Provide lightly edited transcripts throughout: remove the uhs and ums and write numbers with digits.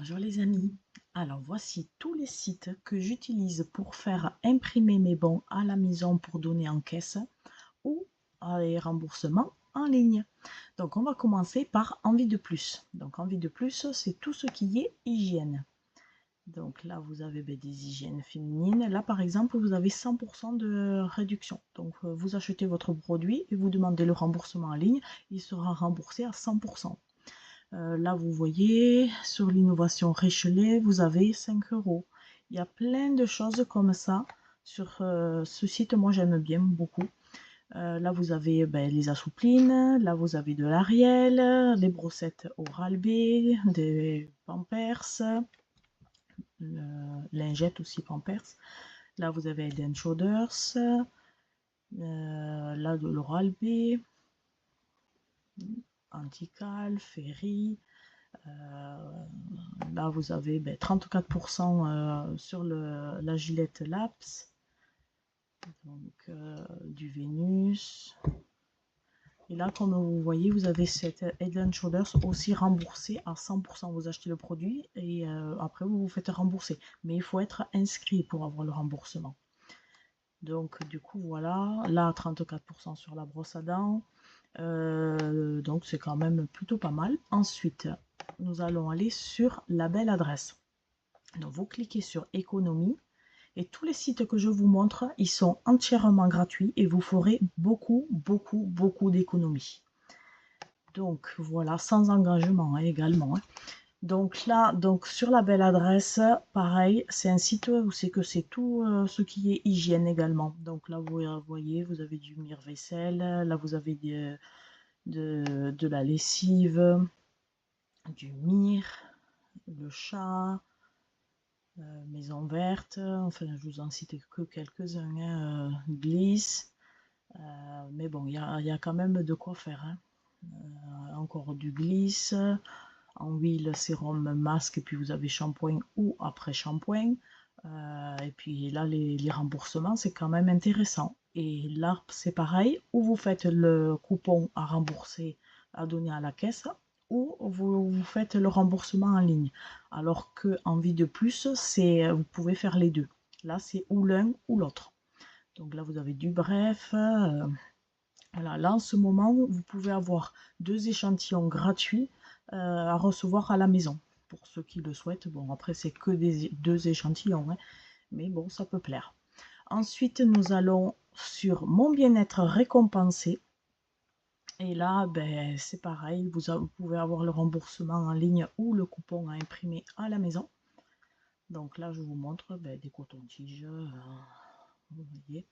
Bonjour les amis, alors voici tous les sites que j'utilise pour faire imprimer mes bons à la maison pour donner en caisse ou les remboursements en ligne. Donc on va commencer par Envie de plus. Donc Envie de plus, c'est tout ce qui est hygiène. Donc là vous avez des hygiènes féminines. Là par exemple vous avez 100% de réduction. Donc vous achetez votre produit et vous demandez le remboursement en ligne, il sera remboursé à 100%. Là, vous voyez, sur l'innovation Richelet, vous avez 5 euros. Il y a plein de choses comme ça sur ce site. Moi, j'aime bien beaucoup. Là, vous avez les assouplines. Là, vous avez de l'Ariel, les brossettes Oral-B, des Pampers, lingettes aussi Pampers. Là, vous avez Head Shoulders. Là, de l'Oral-B, Antical, Ferry. Là, vous avez 34% sur la Gillette Labs, donc du Vénus. Et là, comme vous voyez, vous avez cette Head & Shoulders aussi remboursée à 100%. Vous achetez le produit et après, vous vous faites rembourser. Mais il faut être inscrit pour avoir le remboursement. Donc, du coup, voilà. Là, 34% sur la brosse à dents. Donc, c'est quand même plutôt pas mal. Ensuite, nous allons aller sur la belle adresse. Donc vous cliquez sur économie et tous les sites que je vous montre, ils sont entièrement gratuits et vous ferez beaucoup d'économies. Donc voilà, sans engagement également. Donc là, sur la belle adresse, pareil, c'est un site où c'est que c'est tout ce qui est hygiène également. Donc là, vous voyez, vous avez du mire-vaisselle, là vous avez de la lessive, du mire, le chat, Maison Verte, enfin je vous en cite que quelques-uns, hein, Glisse, mais bon, il y a quand même de quoi faire, hein. Encore du Glisse, en huile, sérum, masque, et puis vous avez shampoing ou après shampoing. Et puis là, les remboursements, c'est quand même intéressant. Et là, c'est pareil, ou vous faites le coupon à rembourser, à donner à la caisse, ou vous faites le remboursement en ligne. Alors que Envie de plus, vous pouvez faire les deux. Là, c'est ou l'un ou l'autre. Donc là, vous avez du bref. Voilà, là, en ce moment, vous pouvez avoir 2 échantillons gratuits à recevoir à la maison. Pour ceux qui le souhaitent. Bon, après, c'est que des 2 échantillons, hein, mais bon, ça peut plaire. Ensuite, nous allons sur Mon bien-être récompensé. Et là, c'est pareil, vous pouvez avoir le remboursement en ligne ou le coupon à imprimer à la maison. Donc là, je vous montre des cotons-tiges. Vous voyez,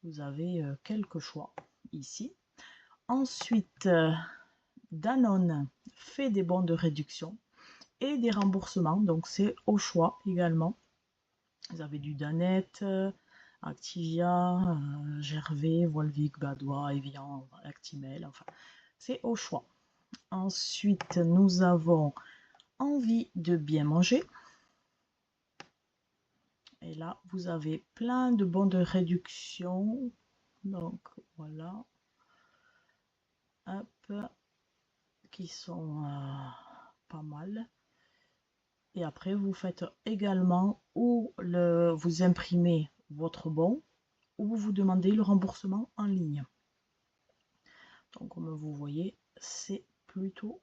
vous avez quelques choix ici. Ensuite, Danone fait des bons de réduction et des remboursements, donc c'est au choix également. Vous avez du Danette, Activia, Gervais, Volvic, Badois, Evian, Actimel, enfin, c'est au choix. Ensuite, nous avons Envie de bien manger. Et là, vous avez plein de bons de réduction. Donc, voilà. Hop. Qui sont pas mal. Et après, vous faites également ou vous imprimez votre bon ou vous demandez le remboursement en ligne. Donc, comme vous voyez, c'est plutôt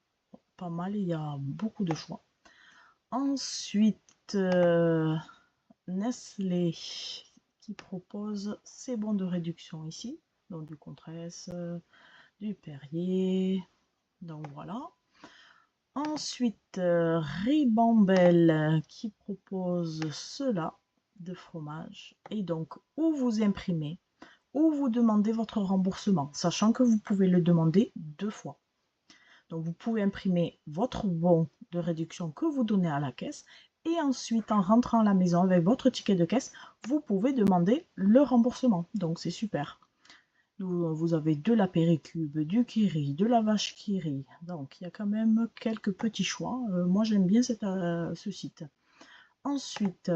pas mal. Il y a beaucoup de choix. Ensuite, Nestlé qui propose ses bons de réduction ici. Donc, du Compresse, du Perrier. Donc, voilà. Ensuite, Ribambelle qui propose cela de fromage. Et donc, ou vous imprimez, ou vous demandez votre remboursement, sachant que vous pouvez le demander 2 fois. Donc, vous pouvez imprimer votre bon de réduction que vous donnez à la caisse. Et ensuite, en rentrant à la maison avec votre ticket de caisse, vous pouvez demander le remboursement. Donc, c'est super. Vous avez de la Péricube, du Kiri, de la vache Kiri. Donc, il y a quand même quelques petits choix. Moi, j'aime bien ce site. Ensuite,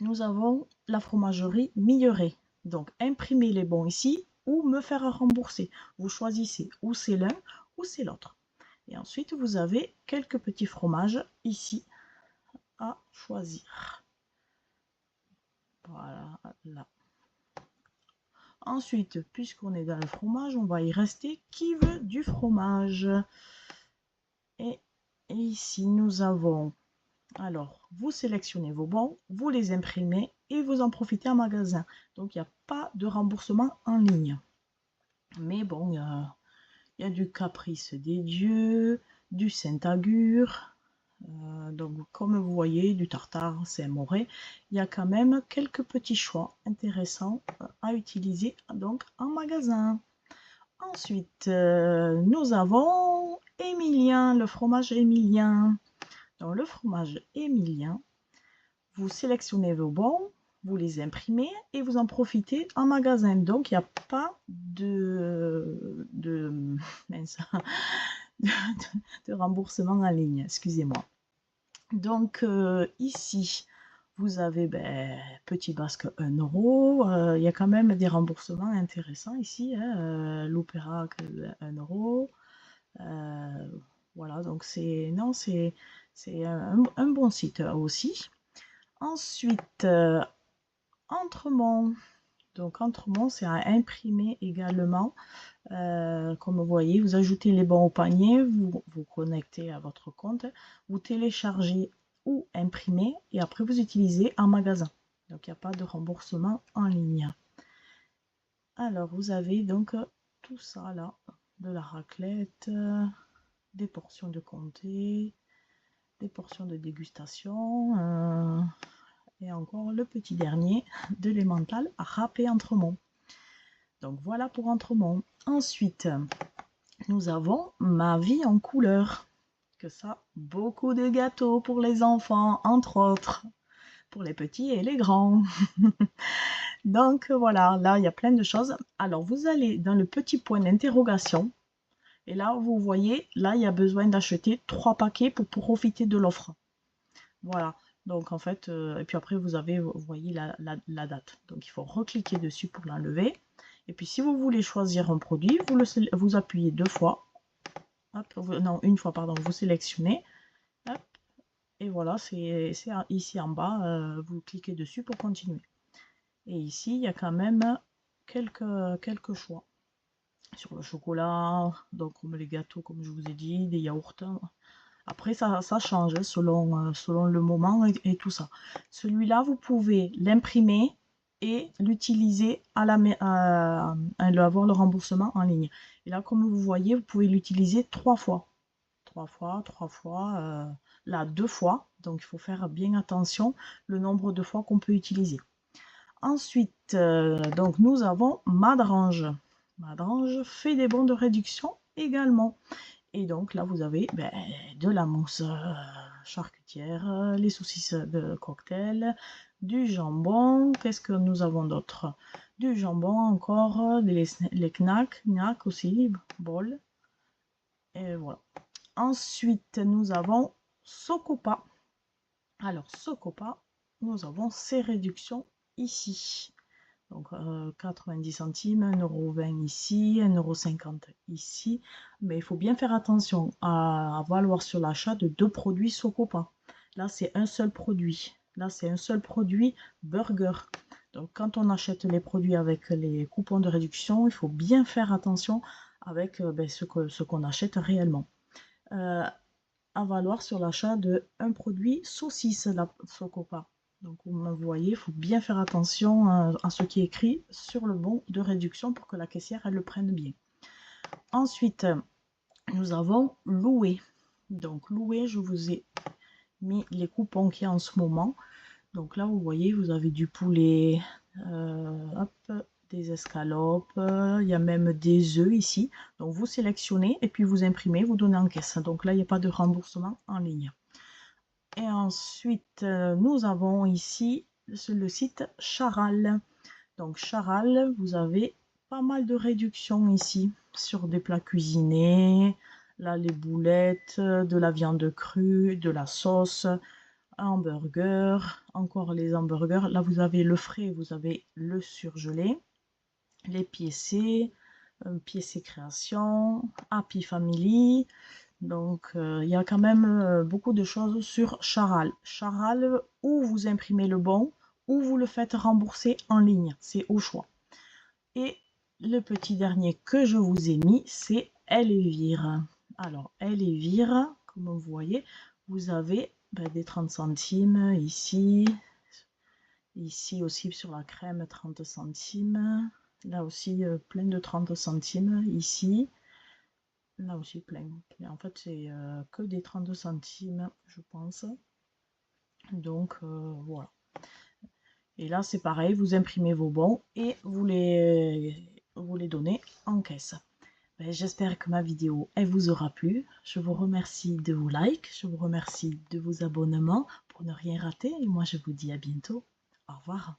nous avons la fromagerie Milleret. Donc, imprimez les bons ici ou me faire rembourser. Vous choisissez ou c'est l'un ou c'est l'autre. Et ensuite, vous avez quelques petits fromages ici à choisir. Voilà, là. Ensuite, puisqu'on est dans le fromage, on va y rester. Qui veut du fromage? Et ici, nous avons... Alors, vous sélectionnez vos bons, vous les imprimez et vous en profitez en magasin. Donc, il n'y a pas de remboursement en ligne. Mais bon, il y a du Caprice des Dieux, du Saint-Agur, donc comme vous voyez, du tartare, c'est moré. Il y a quand même quelques petits choix intéressants à utiliser donc en magasin. Ensuite, nous avons Émilien, le fromage émilien. Dans le fromage émilien, vous sélectionnez vos bons, vous les imprimez et vous en profitez en magasin. Donc, il n'y a pas mince, de remboursement en ligne, excusez-moi. Donc, ici, vous avez Petit Basque 1 €. Il y a quand même des remboursements intéressants ici. Hein, l'Opéra 1 €. Voilà, donc c'est un bon site aussi. Ensuite, Entremont. Donc Entremont, c'est à imprimer également. Comme vous voyez, vous ajoutez les bons au panier, vous vous connectez à votre compte, vous téléchargez ou imprimez et après vous utilisez en magasin. Donc il n'y a pas de remboursement en ligne. Alors vous avez donc tout ça là, de la raclette, des portions de comté, des portions de dégustation et encore le petit dernier de l'emmental râpé Entremont. Donc voilà pour Entremont. Ensuite, nous avons Ma vie en couleur. Que ça, beaucoup de gâteaux pour les enfants, entre autres, pour les petits et les grands. Donc voilà, là il y a plein de choses. Alors vous allez dans le petit point d'interrogation. Et là, vous voyez, là, il y a besoin d'acheter 3 paquets pour profiter de l'offre. Voilà. Donc, en fait, et puis après, vous voyez la date. Donc, il faut recliquer dessus pour l'enlever. Et puis, si vous voulez choisir un produit, vous appuyez 2 fois. Hop, non, 1 fois, pardon. Vous sélectionnez. Hop, et voilà, c'est ici en bas. Vous cliquez dessus pour continuer. Et ici, il y a quand même quelques choix. Sur le chocolat, donc comme les gâteaux, comme je vous ai dit, des yaourts. Après, ça change selon le moment et tout ça. Celui-là, vous pouvez l'imprimer et l'utiliser avoir le remboursement en ligne. Et là, comme vous voyez, vous pouvez l'utiliser 3 fois. 3 fois, 3 fois, là 2 fois. Donc, il faut faire bien attention le nombre de fois qu'on peut utiliser. Ensuite, donc nous avons Madrange. Madrange fait des bons de réduction également. Et donc là, vous avez de la mousse charcutière, les saucisses de cocktail, du jambon. Qu'est-ce que nous avons d'autre? Du jambon encore, les knacks aussi, bol. Et voilà. Ensuite, nous avons Socopa. Alors, Socopa, nous avons ces réductions ici. Donc 90 centimes, 1,20 € ici, 1,50 € ici. Mais il faut bien faire attention à valoir sur l'achat de 2 produits Socopa. Là, c'est un seul produit. Là, c'est un seul produit burger. Donc quand on achète les produits avec les coupons de réduction, il faut bien faire attention avec ce qu'on achète réellement. À valoir sur l'achat de un produit saucisse, la Socopa. Donc vous voyez, il faut bien faire attention à ce qui est écrit sur le bon de réduction pour que la caissière elle le prenne bien. Ensuite, nous avons Loué. Donc Loué, je vous ai mis les coupons qu'il y a en ce moment. Donc là, vous voyez, vous avez du poulet, des escalopes, il y a même des œufs ici. Donc vous sélectionnez et puis vous imprimez, vous donnez en caisse. Donc là, il n'y a pas de remboursement en ligne. Et ensuite, nous avons ici le site Charal. Donc Charal, vous avez pas mal de réductions ici sur des plats cuisinés. Là, les boulettes, de la viande crue, de la sauce, hamburger, encore les hamburgers. Là, vous avez le frais, vous avez le surgelé, les piécés, piécés création, Happy Family. Donc, il y a quand même beaucoup de choses sur Charal. Charal, ou vous imprimez le bon, ou vous le faites rembourser en ligne. C'est au choix. Et le petit dernier que je vous ai mis, c'est Elvire. Alors, Elvire, comme vous voyez, vous avez des 30 centimes ici. Ici aussi sur la crème, 30 centimes. Là aussi, plein de 30 centimes. Ici. Là aussi, plein. Et en fait, c'est que des 30 centimes, je pense. Donc, voilà. Et là, c'est pareil, vous imprimez vos bons et vous les donnez en caisse. J'espère que ma vidéo elle vous aura plu. Je vous remercie de vos likes, je vous remercie de vos abonnements pour ne rien rater. Et moi, je vous dis à bientôt. Au revoir.